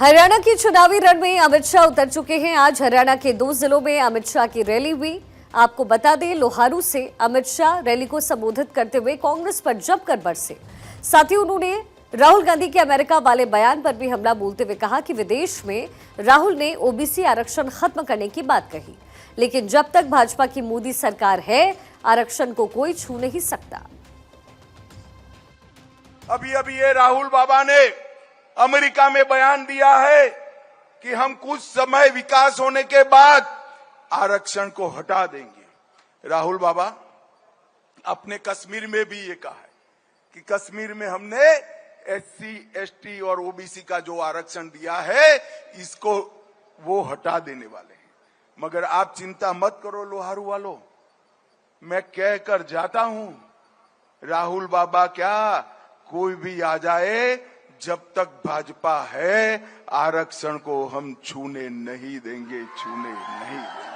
हरियाणा की चुनावी रण में अमित शाह उतर चुके हैं। आज हरियाणा के 2 जिलों में अमित शाह की रैली हुई। आपको बता दें, लोहारू से अमित शाह रैली को संबोधित करते हुए कांग्रेस पर जमकर बरसे। साथ ही उन्होंने राहुल गांधी के अमेरिका वाले बयान पर भी हमला बोलते हुए कहा कि विदेश में राहुल ने ओबीसी आरक्षण खत्म करने की बात कही, लेकिन जब तक भाजपा की मोदी सरकार है, आरक्षण को कोई छू नहीं सकता। अभी ये राहुल बाबा ने अमेरिका में बयान दिया है कि हम कुछ समय विकास होने के बाद आरक्षण को हटा देंगे। राहुल बाबा अपने कश्मीर में भी ये कहा है कि कश्मीर में हमने एससी, एसटी और ओबीसी का जो आरक्षण दिया है, इसको वो हटा देने वाले हैं। मगर आप चिंता मत करो लोहारू वालों, मैं कहकर जाता हूं, राहुल बाबा क्या कोई भी आ जाए, जब तक भाजपा है आरक्षण को हम छूने नहीं देंगे, छूने नहीं देंगे।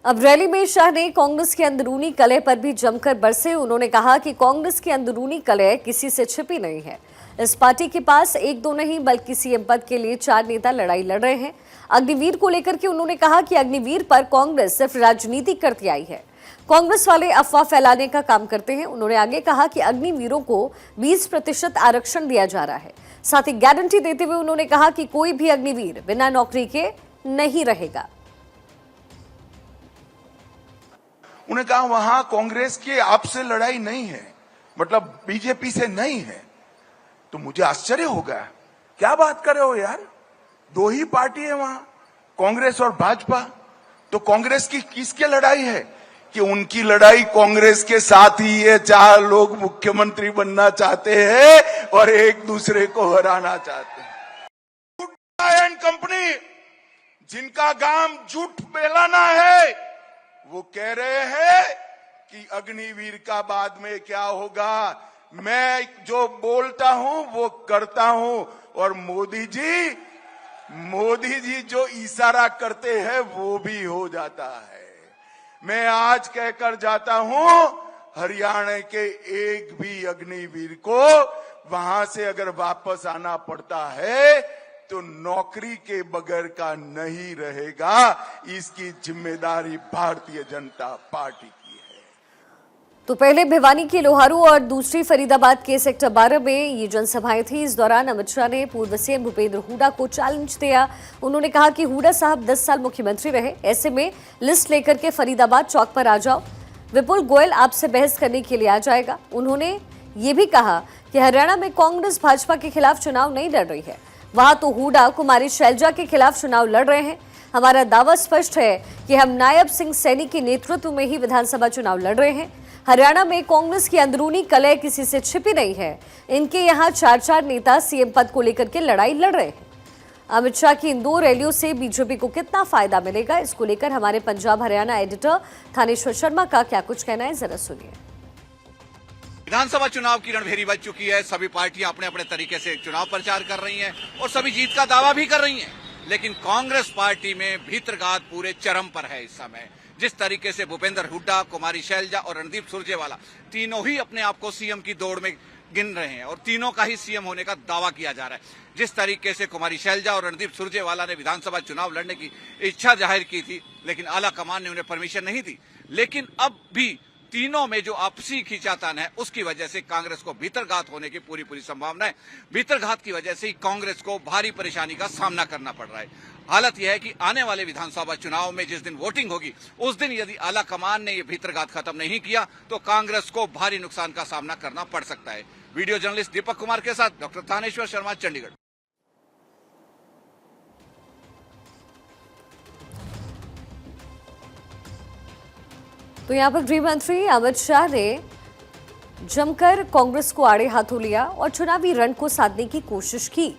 अब रैली में शाह ने कांग्रेस की अंदरूनी कलह पर भी जमकर बरसे। उन्होंने कहा कि कांग्रेस की अंदरूनी कलह किसी से छिपी नहीं है। इस पार्टी के पास 1-2 नहीं बल्कि सीएम पद के लिए 4 नेता लड़ाई लड़ रहे हैं। अग्निवीर को लेकर के उन्होंने कहा कि अग्निवीर पर कांग्रेस सिर्फ राजनीति करती आई है। कांग्रेस वाले अफवाह फैलाने का काम करते हैं। उन्होंने आगे कहा कि अग्निवीरों को 20% आरक्षण दिया जा रहा है। साथ ही गारंटी देते हुए उन्होंने कहा कि कोई भी अग्निवीर बिना नौकरी के नहीं रहेगा। उन्होंने कहा वहां कांग्रेस की आपसे लड़ाई नहीं है, मतलब बीजेपी से नहीं है। तो मुझे आश्चर्य हो गया, क्या बात कर रहे हो यार, 2 ही पार्टी है वहां, कांग्रेस और भाजपा। तो कांग्रेस की किसके लड़ाई है कि उनकी लड़ाई कांग्रेस के साथ ही है। 4 लोग मुख्यमंत्री बनना चाहते हैं और एक दूसरे को हराना चाहते हैं। एंड कंपनी जिनका काम झूठ फैलाना है, वो कह रहे हैं कि अग्निवीर का बाद में क्या होगा। मैं जो बोलता हूं वो करता हूं, और मोदी जी जो इशारा करते हैं वो भी हो जाता है। मैं आज कहकर जाता हूं, हरियाणा के एक भी अग्निवीर को वहां से अगर वापस आना पड़ता है तो नौकरी के बगैर का नहीं रहेगा। इसकी जिम्मेदारी भारतीय जनता पार्टी की है। तो पहले भिवानी के लोहारू और दूसरी फरीदाबाद के सेक्टर 12 में ये जनसभाएं थी। इस दौरान अमित शाह ने पूर्व सीएम भूपेंद्र हुड्डा को चैलेंज दिया। उन्होंने कहा कि हुड्डा साहब 10 साल मुख्यमंत्री रहे, ऐसे में लिस्ट लेकर के फरीदाबाद चौक पर आ जाओ, विपुल गोयल आपसे बहस करने के लिए आ जाएगा। उन्होंने ये भी कहा कि हरियाणा में कांग्रेस भाजपा के खिलाफ चुनाव नहीं लड़ रही है, वहां तो हुड्डा कुमारी शैलजा के खिलाफ चुनाव लड़ रहे हैं। हमारा दावा स्पष्ट है कि हम नायब सिंह सैनी के नेतृत्व में ही विधानसभा चुनाव लड़ रहे हैं। हरियाणा में कांग्रेस की अंदरूनी कलह किसी से छिपी नहीं है। इनके यहाँ 4 नेता सीएम पद को लेकर के लड़ाई लड़ रहे हैं। अमित शाह की इन 2 रैलियों से बीजेपी को कितना फायदा मिलेगा, इसको लेकर हमारे पंजाब हरियाणा एडिटर थानेश्वर शर्मा का क्या कुछ कहना है, जरा सुनिए। विधानसभा चुनाव की रणभेरी बज चुकी है। सभी पार्टियां अपने अपने तरीके से चुनाव प्रचार कर रही हैं और सभी जीत का दावा भी कर रही हैं, लेकिन कांग्रेस पार्टी में भीतरघात पूरे चरम पर है। इस समय जिस तरीके से भूपेंद्र हुड्डा, कुमारी शैलजा और रणदीप सुरजेवाला तीनों ही अपने आप को सीएम की दौड़ में गिन रहे हैं और तीनों का ही सीएम होने का दावा किया जा रहा है। जिस तरीके से कुमारी शैलजा और रणदीप सुरजेवाला ने विधानसभा चुनाव लड़ने की इच्छा जाहिर की थी, लेकिन आला कमान ने उन्हें परमिशन नहीं दी। लेकिन अब भी तीनों में जो आपसी खींचातान है, उसकी वजह से कांग्रेस को भीतरघात होने की पूरी संभावना है। भीतरघात की वजह से ही कांग्रेस को भारी परेशानी का सामना करना पड़ रहा है। हालत यह है कि आने वाले विधानसभा चुनाव में जिस दिन वोटिंग होगी, उस दिन यदि आला कमान ने यह भीतरघात खत्म नहीं किया तो कांग्रेस को भारी नुकसान का सामना करना पड़ सकता है। वीडियो जर्नलिस्ट दीपक कुमार के साथ डॉक्टर थानेश्वर शर्मा, चंडीगढ़। तो यहाँ पर गृह मंत्री अमित शाह ने जमकर कांग्रेस को आड़े हाथों लिया और चुनावी रण को साधने की कोशिश की।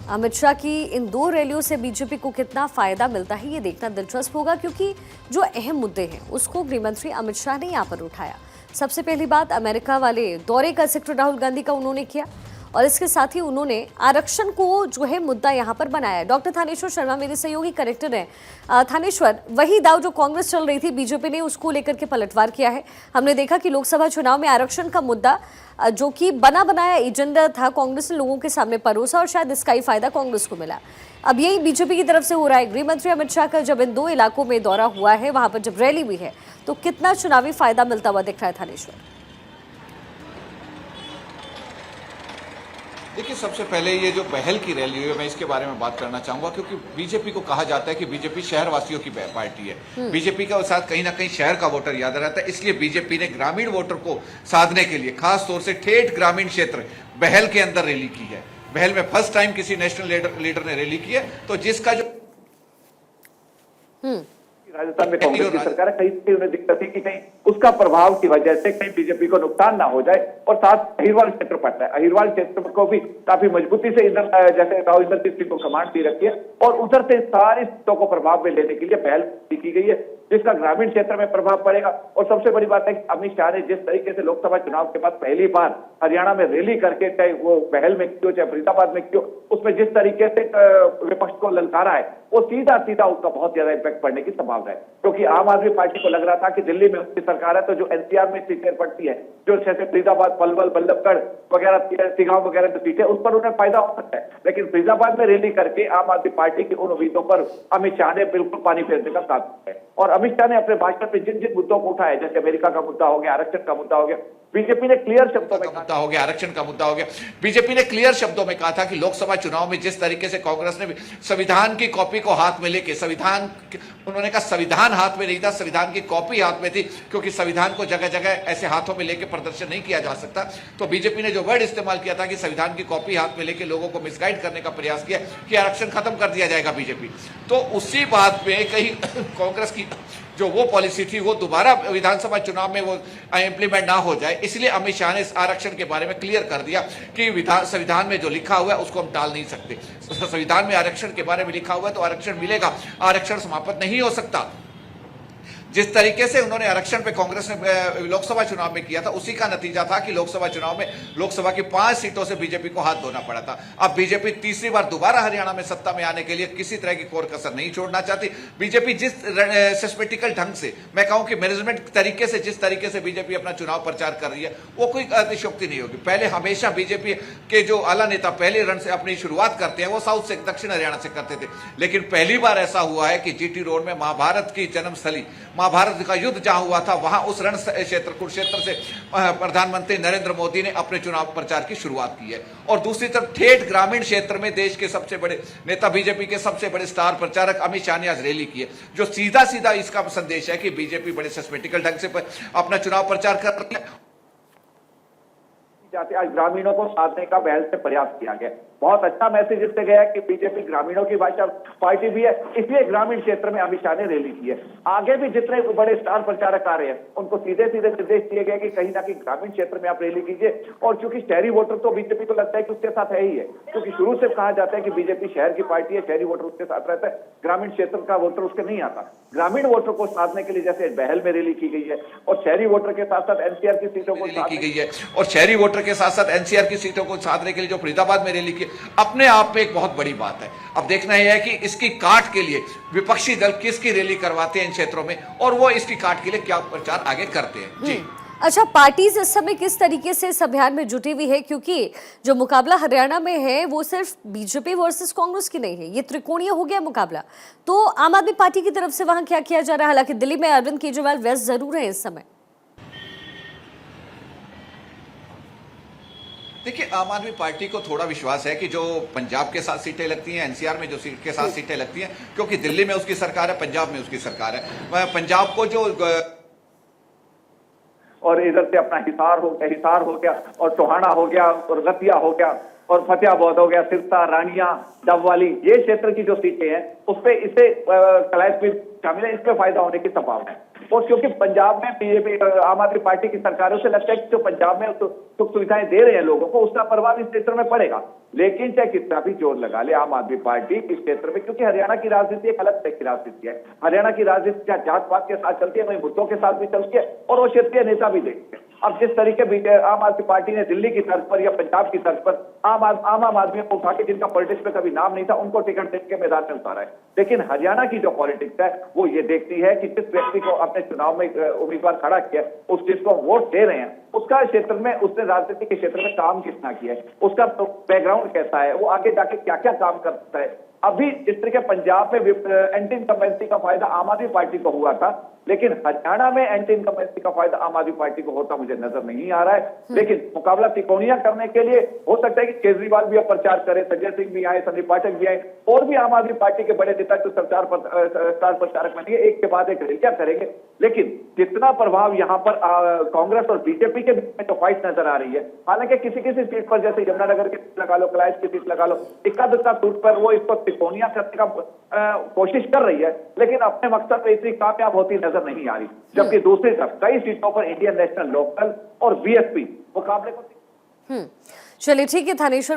अमित शाह की इन 2 रैलियों से बीजेपी को कितना फायदा मिलता है, ये देखना दिलचस्प होगा, क्योंकि जो अहम मुद्दे हैं उसको गृह मंत्री अमित शाह ने यहाँ पर उठाया। सबसे पहली बात, अमेरिका वाले दौरे का जिक्र राहुल गांधी का उन्होंने किया। और इसके साथ ही उन्होंने आरक्षण को जो है मुद्दा यहाँ पर बनाया। डॉक्टर थानेश्वर शर्मा मेरे सहयोगी करेक्टर हैं। थानेश्वर, वही दाव जो कांग्रेस चल रही थी, बीजेपी ने उसको लेकर के पलटवार किया है। हमने देखा कि लोकसभा चुनाव में आरक्षण का मुद्दा जो कि बना बनाया एजेंडा था, कांग्रेस ने लोगों के सामने परोसा और शायद इसका ही फायदा कांग्रेस को मिला। अब यही बीजेपी की तरफ से हो रहा है। गृह मंत्री अमित शाह का जब इन 2 इलाकों में दौरा हुआ है, वहां पर जब रैली हुई है, तो कितना चुनावी फायदा मिलता हुआ दिख रहा है थानेश्वर? देखिए, सबसे पहले ये जो पहल की रैली हुई है, मैं इसके बारे में बात करना चाहूंगा, क्योंकि बीजेपी को कहा जाता है कि बीजेपी शहरवासियों की पार्टी है। बीजेपी के साथ कहीं ना कहीं शहर का वोटर याद रहता है, इसलिए बीजेपी ने ग्रामीण वोटर को साधने के लिए खास तौर से ठेठ ग्रामीण क्षेत्र बहल के अंदर रैली की है। बहल में फर्स्ट टाइम किसी नेशनल लीडर ने रैली की है, तो जिसका जो राजस्थान में कांग्रेस की सरकार है, कहीं उन्हें दिक्कत थी कि कहीं उसका प्रभाव की वजह से कहीं बीजेपी को नुकसान ना हो जाए। और साथ अहिरवाल क्षेत्र पड़ता है, अहिरवाल क्षेत्र को भी काफी मजबूती से इधर जैसे राव इंद्रजीत सिंह को कमांड दी रखी है और उधर से सारी सीटों को प्रभाव में लेने के लिए पहल की गई है, जिसका ग्रामीण क्षेत्र में प्रभाव पड़ेगा। और सबसे बड़ी बात है कि अमित शाह ने जिस तरीके से लोकसभा चुनाव के बाद पहली बार हरियाणा में रैली करके, चाहे वो पहल में क्यों चाहे फरीदाबाद में क्यों, उसमें जिस तरीके से विपक्ष को ललकारा है, वो सीधा सीधा उसका बहुत ज्यादा इम्पैक्ट पड़ने की संभावना है। क्योंकि आम आदमी पार्टी को लग रहा था कि दिल्ली में उसकी सरकार है, तो जो एनसीआर में सीटें पड़ती है, जो जैसे फरीदाबाद, पलवल, बल्लभगढ़ वगैरह, तिगांव वगैरह जो सीटें, उस पर उन्हें फायदा हो सकता है। लेकिन फरीदाबाद में रैली करके आम आदमी पार्टी की उन उम्मीदों पर अमित शाह ने बिल्कुल पानी फेरने का काम किया है। और अमित शाह ने अपने भाषण में जिन जिन मुद्दों को उठाया, जैसे अमेरिका का मुद्दा हो गया, आरक्षण का मुद्दा हो गया, बीजेपी ने क्लियर शब्दों में मुद्दा हो गया, आरक्षण का मुद्दा हो गया, बीजेपी ने क्लियर शब्दों में कहा था कि लोकसभा चुनाव में जिस तरीके से कांग्रेस ने संविधान की कॉपी को हाथ में लेके, उन्होंने कहा संविधान हाथ में नहीं था, संविधान की कॉपी हाथ में थी, क्योंकि संविधान को जगह जगह ऐसे हाथों में लेके प्रदर्शन नहीं किया जा सकता। तो बीजेपी ने जो वर्ड इस्तेमाल किया था कि संविधान की कॉपी हाथ में लेके लोगों को मिसगाइड करने का प्रयास किया कि आरक्षण खत्म कर दिया जाएगा बीजेपी, तो उसी बात में कहीं कांग्रेस की जो वो पॉलिसी थी वो दोबारा विधानसभा चुनाव में वो इंप्लीमेंट ना हो जाए, इसलिए अमित शाह ने इस आरक्षण के बारे में क्लियर कर दिया कि संविधान में जो लिखा हुआ है उसको हम टाल नहीं सकते। संविधान में आरक्षण के बारे में लिखा हुआ है तो आरक्षण मिलेगा, आरक्षण समाप्त नहीं हो सकता। जिस तरीके से उन्होंने आरक्षण पे कांग्रेस ने लोकसभा चुनाव में किया था, उसी का नतीजा था कि लोकसभा चुनाव में लोकसभा की 5 सीटों से बीजेपी को हाथ धोना पड़ा था। अब बीजेपी तीसरी बार दोबारा हरियाणा में सत्ता में आने के लिए किसी तरह की कोर कसर नहीं छोड़ना चाहती। बीजेपी जिस सिस्टेमेटिकल ढंग से, मैं कहूं कि मैनेजमेंट तरीके से, जिस तरीके से बीजेपी अपना चुनाव प्रचार कर रही है, वो कोई अतिशयोक्ति नहीं होगी। पहले हमेशा बीजेपी के जो आला नेता पहले रन से अपनी शुरुआत करते हैं, वो साउथ से, दक्षिण हरियाणा से करते थे, लेकिन पहली बार ऐसा हुआ है कि जीटी रोड में महाभारत की जन्मस्थली, महाभारत का युद्ध जहां हुआ था, वहां उस रण क्षेत्र कुरुक्षेत्र से प्रधानमंत्री नरेंद्र मोदी ने अपने चुनाव प्रचार की शुरुआत की है। और दूसरी तरफ ठेठ ग्रामीण क्षेत्र में देश के सबसे बड़े नेता, बीजेपी के सबसे बड़े स्टार प्रचारक अमित शाह ने आज रैली की है, जो सीधा सीधा इसका संदेश है कि बीजेपी बड़े सिस्टेमेटिकल ढंग से अपना चुनाव प्रचार कर रही है। आज ग्रामीणों को साधने का पहल से प्रयास किया गया, बहुत अच्छा मैसेज इससे गया कि बीजेपी ग्रामीणों की भाषा पार्टी भी है, इसलिए ग्रामीण क्षेत्र में अमित शाह ने रैली की है। आगे भी जितने बड़े स्टार प्रचारक आ रहे हैं, उनको सीधे सीधे निर्देश दिए गए कि कहीं ना कहीं ग्रामीण क्षेत्र में आप रैली कीजिए। और चूंकि शहरी वोटर तो बीजेपी को लगता है कि उसके साथ है ही है, क्योंकि शुरू से कहा जाता है कि बीजेपी शहर की पार्टी है, शहरी वोटर उसके साथ रहता है, ग्रामीण क्षेत्र का वोटर उसके नहीं आता। ग्रामीण वोटर को साधने के लिए जैसे बहल में रैली की गई है, और शहरी वोटर के साथ साथ एनसीआर की सीटों को की गई है, और शहरी वोटर के साथ साथ एनसीआर की सीटों को साधने के लिए जो फरीदाबाद में रैली की, अपने आप में एक बहुत बड़ी बात है। अब देखना यह है कि इसकी काट के लिए विपक्षी दल किसकी रैली करवाते हैं इन क्षेत्रों में, और वो इसकी काट के लिए क्या प्रचार आगे करते हैं। जी अच्छा, पार्टीज इस समय किस तरीके से इस अभियान में जुटी हुई है, क्योंकि जो मुकाबला हरियाणा में है वो सिर्फ बीजेपी वर्सेस कांग्रेस की नहीं है, ये त्रिकोणीय हो गया मुकाबला। तो आम आदमी पार्टी की तरफ से वहां क्या किया जा रहा है? हालांकि दिल्ली में अरविंद केजरीवाल व्यस्त जरूर है इस समय। देखिए, आम आदमी पार्टी को थोड़ा विश्वास है कि जो पंजाब के साथ सीटें लगती हैं, एनसीआर में जो सीट के साथ सीटें लगती हैं, क्योंकि दिल्ली में उसकी सरकार है, पंजाब में उसकी सरकार है, पंजाब को जो और इधर से अपना हिसार हो गया और टोहाना हो गया और रतिया हो गया और फतेहाबाद हो गया, सिरसा, रानिया, डबवाली, ये क्षेत्र की जो सीटें हैं उस पे इसे कलाइस भी शामिल है, इसमें फायदा होने की संभावना है। और क्योंकि पंजाब में बीजेपी आम आदमी पार्टी की सरकारों से लगता है कि जो पंजाब में सुख सुविधाएं दे रहे हैं लोगों को, उसका प्रभाव इस क्षेत्र में पड़ेगा। लेकिन चाहे कितना भी जोर लगा ले आम आदमी पार्टी इस क्षेत्र में, क्योंकि हरियाणा की राजनीति एक अलग तरह की राजनीति है। हरियाणा की राजनीति जहाँ जात पात के साथ चलती है, वही मुद्दों के साथ भी चलती है, और वो क्षेत्रीय नेता भी देखते हैं। अब जिस तरीके आम आदमी पार्टी ने दिल्ली की तर्ज पर या पंजाब की तर्ज पर आम आदमी को उठा के, जिनका पॉलिटिक्स में कभी नाम नहीं था, उनको टिकट देकर के मैदान में उतारा है। लेकिन हरियाणा की जो पॉलिटिक्स है वो ये देखती है कि जिस व्यक्ति को अपने चुनाव में उम्मीदवार खड़ा किया, उस चीज को वोट दे रहे हैं, उसका क्षेत्र में, उसने राजनीति के क्षेत्र में काम कितना किया है, उसका बैकग्राउंड कैसा है, वो आगे जाके क्या क्या काम कर सकता है। अभी जिस तरीके पंजाब में एंटी इनकम्बेंसी का फायदा आम आदमी पार्टी को हुआ था, लेकिन हरियाणा में एंटी इनकम्बेंसी का फायदा आम आदमी पार्टी को होता मुझे नजर नहीं आ रहा है। लेकिन मुकाबला तिकोनिया करने के लिए हो सकता है कि केजरीवाल भी अब प्रचार करे, संजय सिंह भी आए, संदीप पाठक भी आए, और भी आम आदमी पार्टी के बड़े नेता जो स्टार प्रचारक बनेंगे, एक के बाद एक रैलियां करेंगे। लेकिन जितना प्रभाव यहाँ पर कांग्रेस और बीजेपी के बीच में जो फाइट नजर आ रही है, हालांकि किसी किसी सीट पर, जैसे यमुनानगर की सीट लगा लो, कलाइस की सीट लगा लो, इक्का दुक्का सीट पर वो इसको तिकोनिया करने का कोशिश कर रही है, लेकिन अपने मकसद में इतनी कामयाब होती नजर नहीं आ रही। जबकि दूसरी तरफ कई सीटों पर इंडियन नेशनल लोकदल और बीएसपी मुकाबले को। चलिए ठीक है थानेश्वर।